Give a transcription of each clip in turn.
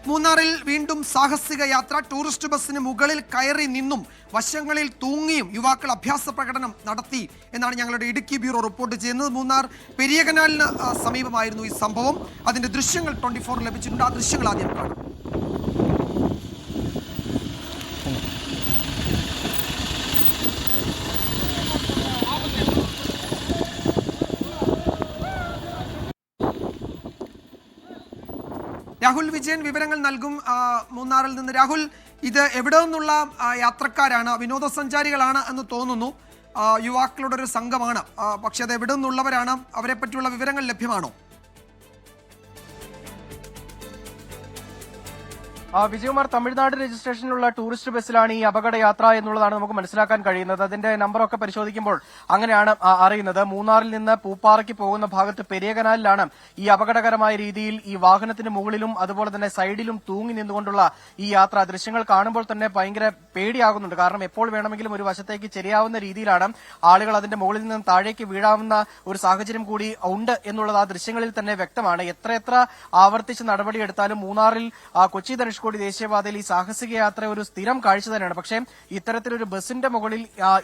മൂന്നാറിൽ വീണ്ടും സാഹസിക യാത്ര. ടൂറിസ്റ്റ് ബസ്സിന് മുകളിൽ കയറി നിന്നും വശങ്ങളിൽ തൂങ്ങിയും യുവാക്കൾ അഭ്യാസ പ്രകടനം നടത്തി എന്നാണ് ഞങ്ങളുടെ ഇടുക്കി ബ്യൂറോ റിപ്പോർട്ട് ചെയ്യുന്നത്. മൂന്നാർ പെരിയ കനാലിന് സമീപമായിരുന്നു ഈ സംഭവം. അതിന്റെ ദൃശ്യങ്ങൾ 24 ലഭിച്ചിട്ടുണ്ട്. ആ ദൃശ്യങ്ങൾ ആദ്യം കാണാം. രാഹുൽ വിജയൻ വിവരങ്ങൾ നൽകും മൂന്നാറിൽ നിന്ന്. രാഹുൽ, ഇത് എവിടെ നിന്നുള്ള യാത്രക്കാരാണ്? വിനോദസഞ്ചാരികളാണ് എന്ന് തോന്നുന്നു. യുവാക്കളുടെ ഒരു സംഘമാണ്. പക്ഷെ അത് എവിടെ നിന്നുള്ളവരാണ്? അവരെ പറ്റിയുള്ള വിവരങ്ങൾ ലഭ്യമാണോ? വിജയകുമാർ, തമിഴ്നാട് രജിസ്ട്രേഷനിലുള്ള ടൂറിസ്റ്റ് ബസ്സിലാണ് ഈ അപകടയാത്ര എന്നുള്ളതാണ് നമുക്ക് മനസ്സിലാക്കാൻ കഴിയുന്നത്. അതിന്റെ നമ്പറൊക്കെ പരിശോധിക്കുമ്പോൾ അങ്ങനെയാണ് അറിയുന്നത്. മൂന്നാറിൽ നിന്ന് പൂപ്പാറയ്ക്ക് പോകുന്ന ഭാഗത്ത് പെരിയ കനാലിലാണ് ഈ അപകടകരമായ രീതിയിൽ ഈ വാഹനത്തിന് മുകളിലും അതുപോലെ തന്നെ സൈഡിലും തൂങ്ങി നിന്നുകൊണ്ടുള്ള ഈ യാത്ര. ദൃശ്യങ്ങൾ കാണുമ്പോൾ തന്നെ ഭയങ്കര പേടിയാകുന്നുണ്ട്. കാരണം എപ്പോൾ വേണമെങ്കിലും ഒരു വശത്തേക്ക് ചെരിയാവുന്ന രീതിയിലാണ് ആളുകൾ അതിന്റെ മുകളിൽ നിന്ന് താഴേക്ക് വീഴാവുന്ന ഒരു സാഹചര്യം കൂടി ഉണ്ട് എന്നുള്ളത് ആ ദൃശ്യങ്ങളിൽ തന്നെ വ്യക്തമാണ്. എത്രയെത്ര ആവർത്തിച്ച് നടപടിയെടുത്താലും മൂന്നാറിൽ കൊച്ചി ധനുഷ്കോടി ദേശീയപാതയിൽ ഈ സാഹസിക യാത്ര ഒരു സ്ഥിരം കാഴ്ച തന്നെയാണ്. പക്ഷേ ഇത്തരത്തിലൊരു ബസിന്റെ മുകളിൽ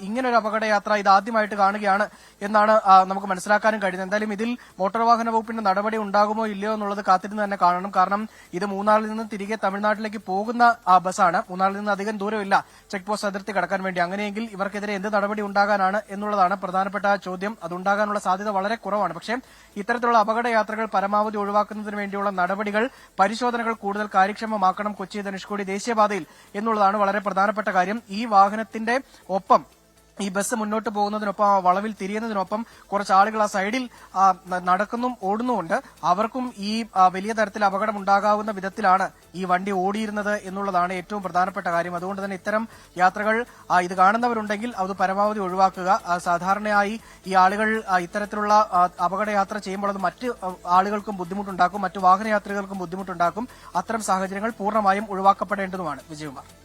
ഇങ്ങനൊരു അപകടയാത്ര ഇതാദ്യമായിട്ട് കാണുകയാണ് എന്നാണ് നമുക്ക് മനസ്സിലാക്കാനും കഴിയുന്നത്. എന്തായാലും ഇതിൽ മോട്ടോർ വാഹന വകുപ്പിന്റെ നടപടി ഉണ്ടാകുമോ ഇല്ലയോ എന്നുള്ളത് കാത്തിരുന്ന് തന്നെ കാണണം. കാരണം ഇത് മൂന്നാറിൽ നിന്ന് തിരികെ തമിഴ്നാട്ടിലേക്ക് പോകുന്ന ബസ്സാണ്. മൂന്നാറിൽ നിന്ന് അധികം ദൂരമില്ല ചെക്ക് പോസ്റ്റ് അതിർത്തി കടക്കാൻ വേണ്ടി. അങ്ങനെയെങ്കിൽ ഇവർക്കെതിരെ എന്ത് നടപടി ഉണ്ടാകാനാണ് എന്നുള്ളതാണ് പ്രധാനപ്പെട്ട ചോദ്യം. അതുണ്ടാകാനുള്ള സാധ്യത വളരെ കുറവാണ്. പക്ഷേ ഇത്തരത്തിലുള്ള അപകടയാത്രകൾ പരമാവധി ഒഴിവാക്കുന്നതിന് വേണ്ടിയുള്ള നടപടികൾ, പരിശോധനകൾ കൂടുതൽ കാര്യക്ഷമമാക്കണം കൊച്ചി ധനുഷ്കോടി ദേശീയപാതയിൽ എന്നുള്ളതാണ് വളരെ പ്രധാനപ്പെട്ട കാര്യം. ഈ വാഹനത്തിന്റെ ഒപ്പം ഈ ബസ് മുന്നോട്ട് പോകുന്നതിനൊപ്പം വളവിൽ തിരിയുന്നതിനൊപ്പം കുറച്ച് ആളുകൾ ആ സൈഡിൽ നടക്കുന്നും ഓടുന്നുമുണ്ട്. അവർക്കും ഈ വലിയ തരത്തിൽ അപകടം ഉണ്ടാകാവുന്ന വിധത്തിലാണ് ഈ വണ്ടി ഓടിയിരുന്നത് എന്നുള്ളതാണ് ഏറ്റവും പ്രധാനപ്പെട്ട കാര്യം. അതുകൊണ്ട് തന്നെ ഇത്തരം യാത്രകൾ ഇത് കാണുന്നവരുണ്ടെങ്കിൽ അത് പരമാവധി ഒഴിവാക്കുക. സാധാരണയായി ഈ ആളുകൾ ഇത്തരത്തിലുള്ള അപകടയാത്ര ചെയ്യുമ്പോൾ അത് മറ്റ് ആളുകൾക്കും ബുദ്ധിമുട്ടുണ്ടാക്കും, മറ്റു വാഹനയാത്രികൾക്കും ബുദ്ധിമുട്ടുണ്ടാക്കും. അത്തരം സാഹചര്യങ്ങൾ പൂർണ്ണമായും ഒഴിവാക്കപ്പെടേണ്ടതുമാണ്. വിജയകുമാർ.